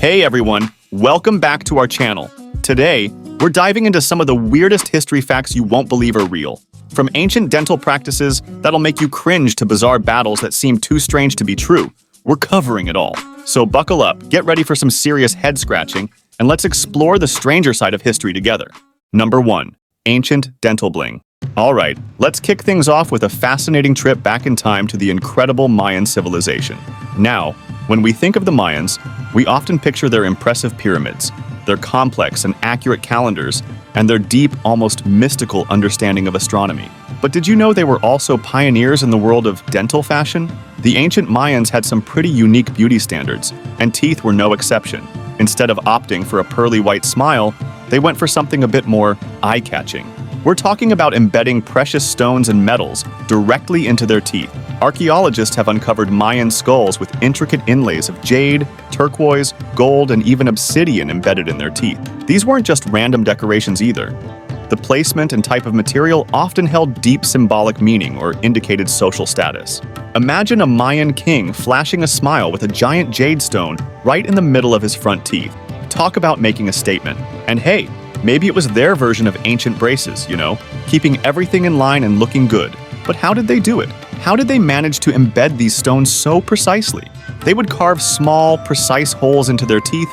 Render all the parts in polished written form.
Hey everyone, welcome back to our channel. Today, we're diving into some of the weirdest history facts you won't believe are real. From ancient dental practices that'll make you cringe to bizarre battles that seem too strange to be true, we're covering it all. So buckle up, get ready for some serious head scratching, and let's explore the stranger side of history together. Number 1. Ancient Dental Bling. Alright, let's kick things off with a fascinating trip back in time to the incredible Mayan civilization. Now, when we think of the Mayans, we often picture their impressive pyramids, their complex and accurate calendars, and their deep, almost mystical understanding of astronomy. But did you know they were also pioneers in the world of dental fashion? The ancient Mayans had some pretty unique beauty standards, and teeth were no exception. Instead of opting for a pearly white smile, they went for something a bit more eye-catching. We're talking about embedding precious stones and metals directly into their teeth. Archaeologists have uncovered Mayan skulls with intricate inlays of jade, turquoise, gold, and even obsidian embedded in their teeth. These weren't just random decorations either. The placement and type of material often held deep symbolic meaning or indicated social status. Imagine a Mayan king flashing a smile with a giant jade stone right in the middle of his front teeth. Talk about making a statement. And hey, maybe it was their version of ancient braces, keeping everything in line and looking good. But how did they do it? How did they manage to embed these stones so precisely? They would carve small, precise holes into their teeth,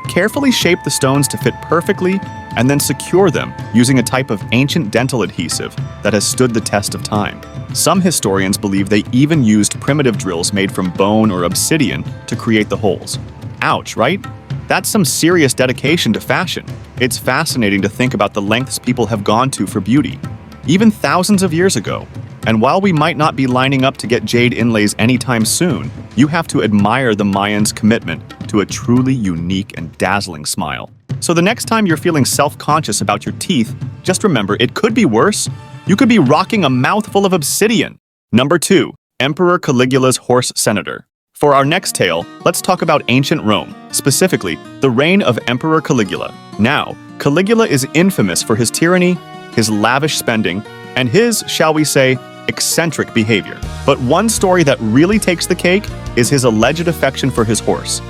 carefully shape the stones to fit perfectly, and then secure them using a type of ancient dental adhesive that has stood the test of time. Some historians believe they even used primitive drills made from bone or obsidian to create the holes. Ouch, right? That's some serious dedication to fashion. It's fascinating to think about the lengths people have gone to for beauty, even thousands of years ago. And while we might not be lining up to get jade inlays anytime soon, you have to admire the Mayans' commitment to a truly unique and dazzling smile. So the next time you're feeling self-conscious about your teeth, just remember it could be worse. You could be rocking a mouthful of obsidian. Number 2. Emperor Caligula's horse senator. For our next tale, let's talk about ancient Rome, specifically the reign of Emperor Caligula. Now, Caligula is infamous for his tyranny, his lavish spending, and his, shall we say, eccentric behavior. But one story that really takes the cake is his alleged affection for his horse,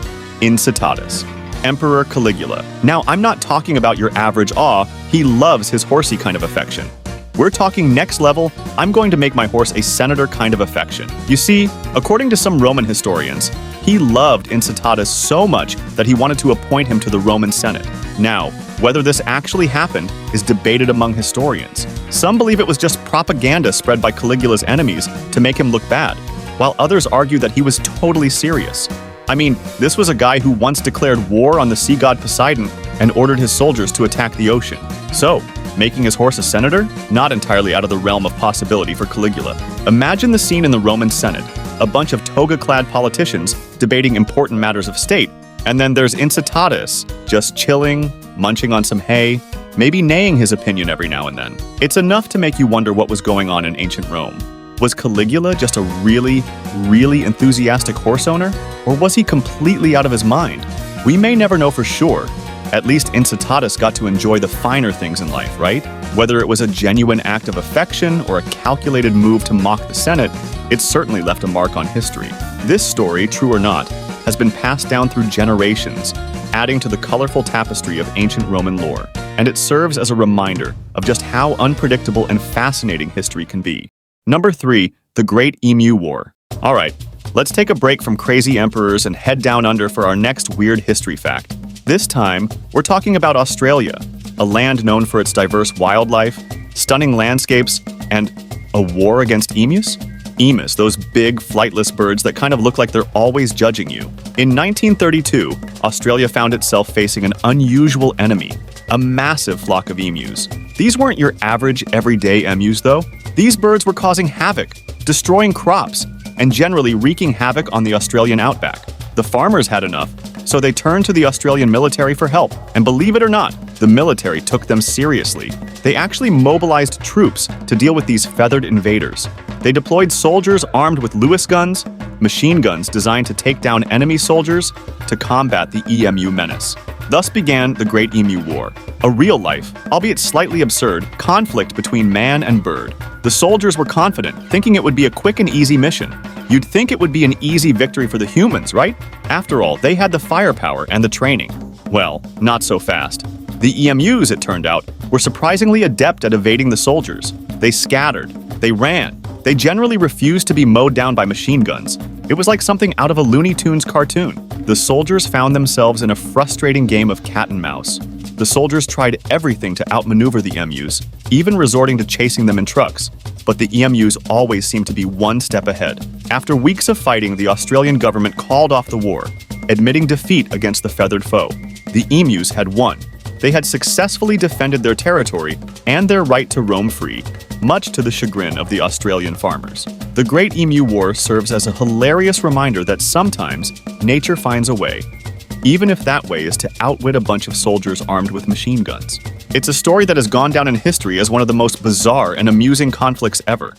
Incitatus. Emperor Caligula. Now, I'm not talking about your average awe, he loves his horsey kind of affection. We're talking next level, I'm going to make my horse a senator kind of affection. You see, according to some Roman historians, he loved Incitatus so much that he wanted to appoint him to the Roman Senate. Now, whether this actually happened is debated among historians. Some believe it was just propaganda spread by Caligula's enemies to make him look bad, while others argue that he was totally serious. I mean, this was a guy who once declared war on the sea god Poseidon and ordered his soldiers to attack the ocean. So, making his horse a senator? Not entirely out of the realm of possibility for Caligula. Imagine the scene in the Roman Senate, a bunch of toga-clad politicians debating important matters of state, and then there's Incitatus, just chilling, munching on some hay, maybe neighing his opinion every now and then. It's enough to make you wonder what was going on in ancient Rome. Was Caligula just a really, really enthusiastic horse owner? Or was he completely out of his mind? We may never know for sure. At least Incitatus got to enjoy the finer things in life, right? Whether it was a genuine act of affection or a calculated move to mock the Senate, it certainly left a mark on history. This story, true or not, has been passed down through generations, adding to the colorful tapestry of ancient Roman lore, and it serves as a reminder of just how unpredictable and fascinating history can be. Number 3. The Great Emu War. Alright, let's take a break from crazy emperors and head down under for our next weird history fact. This time, we're talking about Australia, a land known for its diverse wildlife, stunning landscapes, and a war against emus? Emus, those big, flightless birds that kind of look like they're always judging you. In 1932, Australia found itself facing an unusual enemy, a massive flock of emus. These weren't your average, everyday emus, though. These birds were causing havoc, destroying crops, and generally wreaking havoc on the Australian outback. The farmers had enough, so they turned to the Australian military for help. And believe it or not, the military took them seriously. They actually mobilized troops to deal with these feathered invaders. They deployed soldiers armed with Lewis guns, machine guns designed to take down enemy soldiers to combat the EMU menace. Thus began the Great Emu War, a real-life, albeit slightly absurd, conflict between man and bird. The soldiers were confident, thinking it would be a quick and easy mission. You'd think it would be an easy victory for the humans, right? After all, they had the firepower and the training. Well, not so fast. The emus, it turned out, were surprisingly adept at evading the soldiers. They scattered. They ran. They generally refused to be mowed down by machine guns. It was like something out of a Looney Tunes cartoon. The soldiers found themselves in a frustrating game of cat and mouse. The soldiers tried everything to outmaneuver the emus, even resorting to chasing them in trucks. But the emus always seemed to be one step ahead. After weeks of fighting, the Australian government called off the war, admitting defeat against the feathered foe. The emus had won. They had successfully defended their territory and their right to roam free, much to the chagrin of the Australian farmers. The Great Emu War serves as a hilarious reminder that sometimes nature finds a way, even if that way is to outwit a bunch of soldiers armed with machine guns. It's a story that has gone down in history as one of the most bizarre and amusing conflicts ever.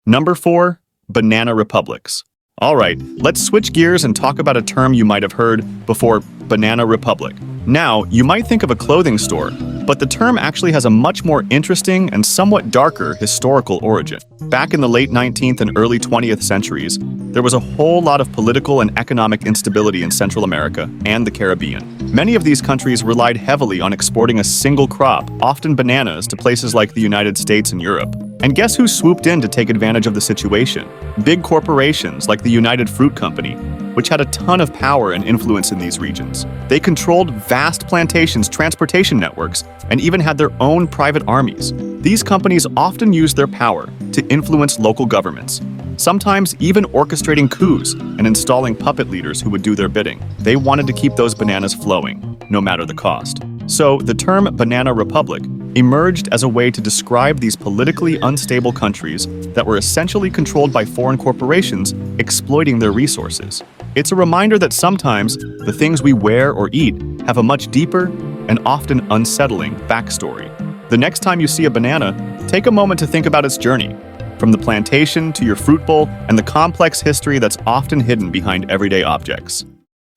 Number 4. Banana Republics. Alright, let's switch gears and talk about a term you might have heard before: Banana Republic. Now, you might think of a clothing store, but the term actually has a much more interesting and somewhat darker historical origin. Back in the late 19th and early 20th centuries, there was a whole lot of political and economic instability in Central America and the Caribbean. Many of these countries relied heavily on exporting a single crop, often bananas, to places like the United States and Europe. And guess who swooped in to take advantage of the situation? Big corporations like the United Fruit Company, which had a ton of power and influence in these regions. They controlled vast plantations, transportation networks, and even had their own private armies. These companies often used their power to influence local governments, sometimes even orchestrating coups and installing puppet leaders who would do their bidding. They wanted to keep those bananas flowing, no matter the cost. So the term Banana Republic emerged as a way to describe these politically unstable countries that were essentially controlled by foreign corporations exploiting their resources. It's a reminder that sometimes the things we wear or eat have a much deeper and often unsettling backstory. The next time you see a banana, take a moment to think about its journey, from the plantation to your fruit bowl, and the complex history that's often hidden behind everyday objects.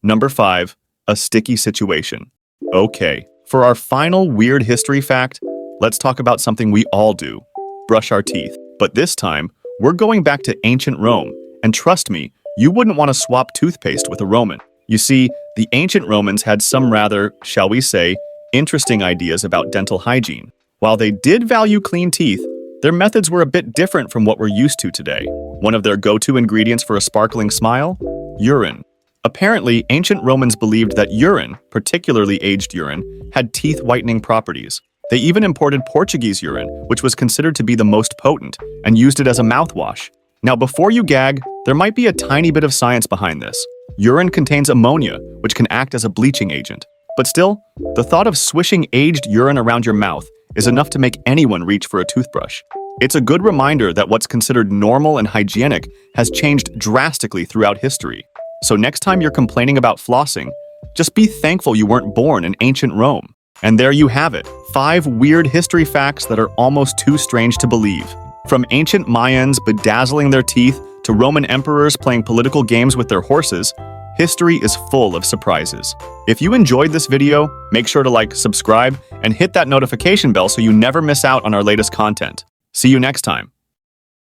Number 5. A sticky situation. Okay, for our final weird history fact, let's talk about something we all do: brush our teeth. But this time, we're going back to ancient Rome, and trust me, you wouldn't want to swap toothpaste with a Roman. You see, the ancient Romans had some rather, shall we say, interesting ideas about dental hygiene. While they did value clean teeth, their methods were a bit different from what we're used to today. One of their go-to ingredients for a sparkling smile? Urine. Apparently, ancient Romans believed that urine, particularly aged urine, had teeth whitening properties. They even imported Portuguese urine, which was considered to be the most potent, and used it as a mouthwash. Now, before you gag, there might be a tiny bit of science behind this. Urine contains ammonia, which can act as a bleaching agent. But still, the thought of swishing aged urine around your mouth is enough to make anyone reach for a toothbrush. It's a good reminder that what's considered normal and hygienic has changed drastically throughout history. So next time you're complaining about flossing, just be thankful you weren't born in ancient Rome. And there you have it, 5 weird history facts that are almost too strange to believe. From ancient Mayans bedazzling their teeth to Roman emperors playing political games with their horses, history is full of surprises. If you enjoyed this video, make sure to like, subscribe, and hit that notification bell so you never miss out on our latest content. See you next time.